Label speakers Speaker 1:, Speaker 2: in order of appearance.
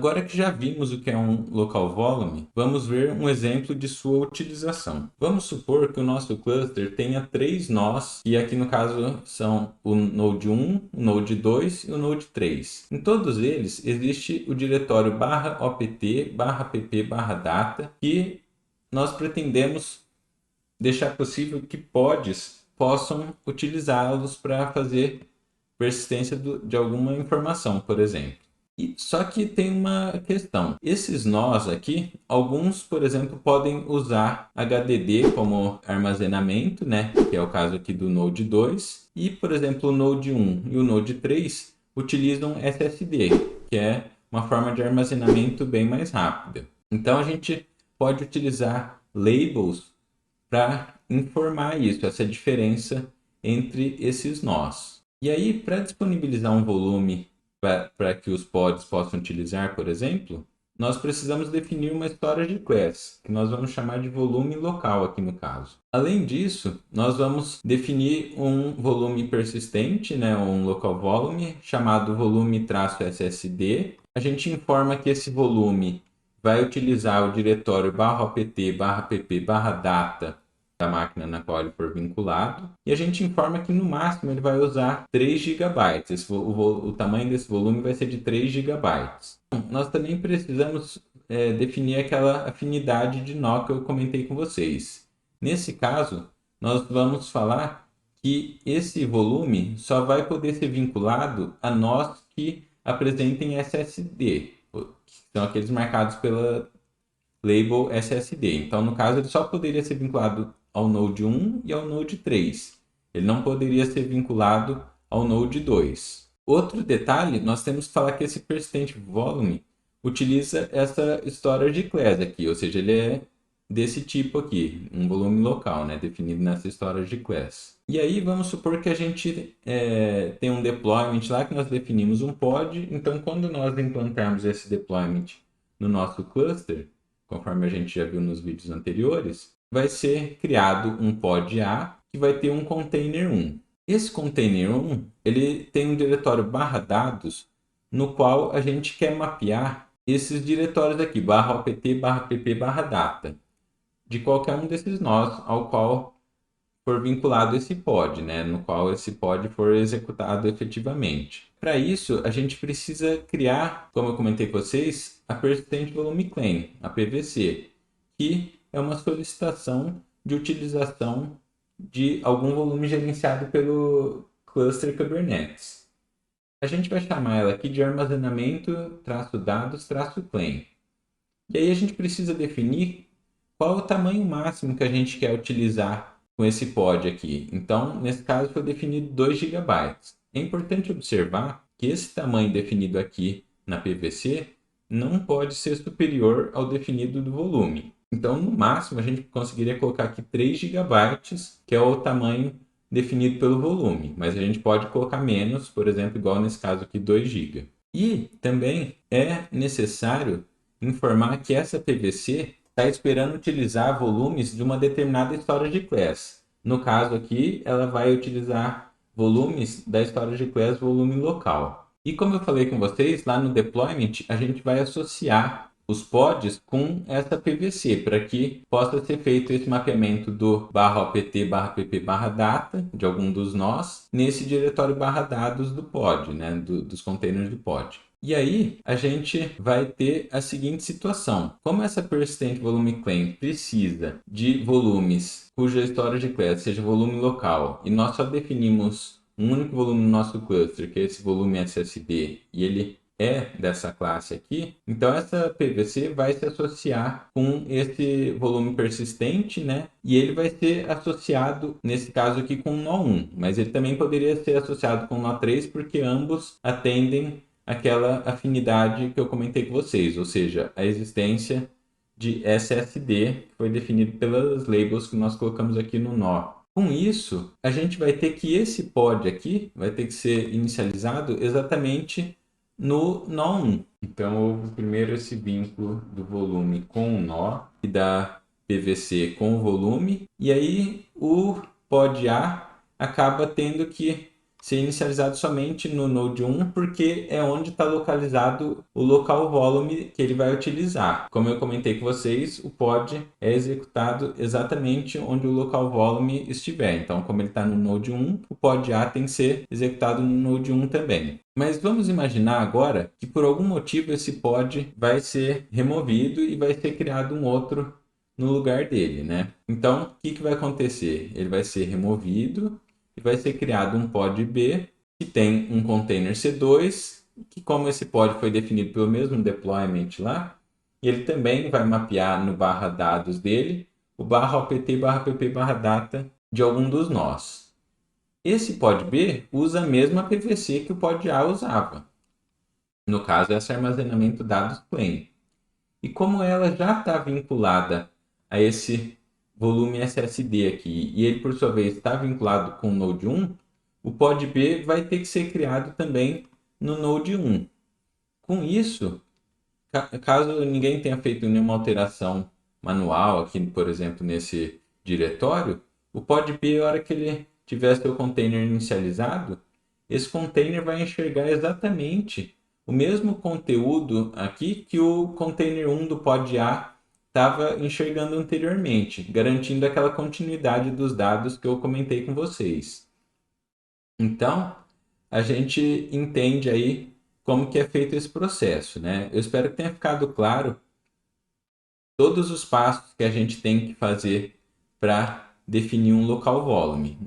Speaker 1: Agora que já vimos o que é um local volume, vamos ver um exemplo de sua utilização. Vamos supor que o nosso cluster tenha três nós, e aqui no caso são o Node 1, o Node 2 e o Node 3. Em todos eles existe o diretório /opt /pp/data, que nós pretendemos deixar possível que pods possam utilizá-los para fazer persistência de alguma informação, por exemplo. Só que tem uma questão. Esses nós aqui, alguns, por exemplo, podem usar HDD como armazenamento, né? Que é o caso aqui do Node 2. E, por exemplo, o Node 1 e o Node 3 utilizam SSD, que é uma forma de armazenamento bem mais rápida. Então, a gente pode utilizar labels para informar isso, essa diferença entre esses nós. E aí, para disponibilizar um volume para que os pods possam utilizar, por exemplo, nós precisamos definir uma storage class, que nós vamos chamar de volume local aqui no caso. Além disso, nós vamos definir um volume persistente, né, um local volume, chamado volume-ssd. A gente informa que esse volume vai utilizar o diretório /opt/pp/data da máquina na qual ele for vinculado, e a gente informa que no máximo ele vai usar 3 GB. O tamanho desse volume vai ser de 3 GB. Nós também precisamos definir aquela afinidade de nó que eu comentei com vocês. Nesse caso, nós vamos falar que esse volume só vai poder ser vinculado a nós que apresentem SSD, que são aqueles marcados pela label SSD. Então, no caso, ele só poderia ser vinculado ao Node 1 e ao Node 3. Ele não poderia ser vinculado ao Node 2. Outro detalhe, nós temos que falar que esse persistent volume utiliza essa storage class aqui, ou seja, ele é desse tipo aqui, um volume local, né, definido nessa storage class. E aí vamos supor que a gente tem um deployment lá que nós definimos um pod, então quando nós implantarmos esse deployment no nosso cluster, conforme a gente já viu nos vídeos anteriores, vai ser criado um pod A que vai ter um container 1. Esse container 1 ele tem um diretório /dados no qual a gente quer mapear esses diretórios aqui, /opt/pp/data, de qualquer um desses nós ao qual for vinculado esse pod, né? No qual esse pod for executado efetivamente. Para isso, a gente precisa criar, como eu comentei com vocês, a Persistent Volume Claim, a PVC, que é uma solicitação de utilização de algum volume gerenciado pelo cluster Kubernetes. A gente vai chamar ela aqui de armazenamento-dados-claim. E aí a gente precisa definir qual é o tamanho máximo que a gente quer utilizar com esse pod aqui. Então, nesse caso, foi definido 2 GB. É importante observar que esse tamanho definido aqui na PVC não pode ser superior ao definido do volume. Então, no máximo, a gente conseguiria colocar aqui 3 GB, que é o tamanho definido pelo volume. Mas a gente pode colocar menos, por exemplo, igual nesse caso aqui, 2 GB. E também é necessário informar que essa PVC está esperando utilizar volumes de uma determinada storage class. No caso aqui, ela vai utilizar volumes da storage class volume local. E como eu falei com vocês, lá no deployment, a gente vai associar os pods com essa PVC, para que possa ser feito esse mapeamento do /opt/pp/data, de algum dos nós, nesse diretório /dados do pod, né, dos containers do pod. E aí, a gente vai ter a seguinte situação. Como essa Persistent Volume Claim precisa de volumes cuja storage class seja volume local, e nós só definimos um único volume no nosso cluster, que é esse volume SSD, e ele é dessa classe aqui, então essa PVC vai se associar com esse volume persistente, né? E ele vai ser associado, nesse caso aqui, com o nó 1, mas ele também poderia ser associado com o nó 3, porque ambos atendem aquela afinidade que eu comentei com vocês, ou seja, a existência de SSD, que foi definido pelas labels que nós colocamos aqui no nó. Com isso, a gente vai ter que esse pod aqui vai ter que ser inicializado exatamente no nó 1. Então, houve primeiro esse vínculo do volume com o nó e da PVC com o volume, e aí o pod A acaba tendo que ser inicializado somente no Node 1, porque é onde está localizado o local volume que ele vai utilizar. Como eu comentei com vocês, o pod é executado exatamente onde o local volume estiver. Então, como ele está no Node 1, o pod A tem que ser executado no Node 1 também. Mas vamos imaginar agora que por algum motivo esse pod vai ser removido e vai ser criado um outro no lugar dele, né? Então, o que vai acontecer? Ele vai ser removido e vai ser criado um pod B que tem um container C2, que como esse pod foi definido pelo mesmo deployment lá, ele também vai mapear no barra dados dele o barra opt barra pp barra data de algum dos nós. Esse pod B usa a mesma PVC que o pod A usava. No caso, esse armazenamento dados plain. E como ela já está vinculada a esse volume SSD aqui, e ele por sua vez está vinculado com o Node 1, o pod B vai ter que ser criado também no Node 1. Com isso, caso ninguém tenha feito nenhuma alteração manual aqui, por exemplo, nesse diretório, o pod B, a hora que ele tiver seu container inicializado, esse container vai enxergar exatamente o mesmo conteúdo aqui que o container 1 do pod A estava enxergando anteriormente, garantindo aquela continuidade dos dados que eu comentei com vocês. Então, a gente entende aí como que é feito esse processo, né? Eu espero que tenha ficado claro todos os passos que a gente tem que fazer para definir um local volume.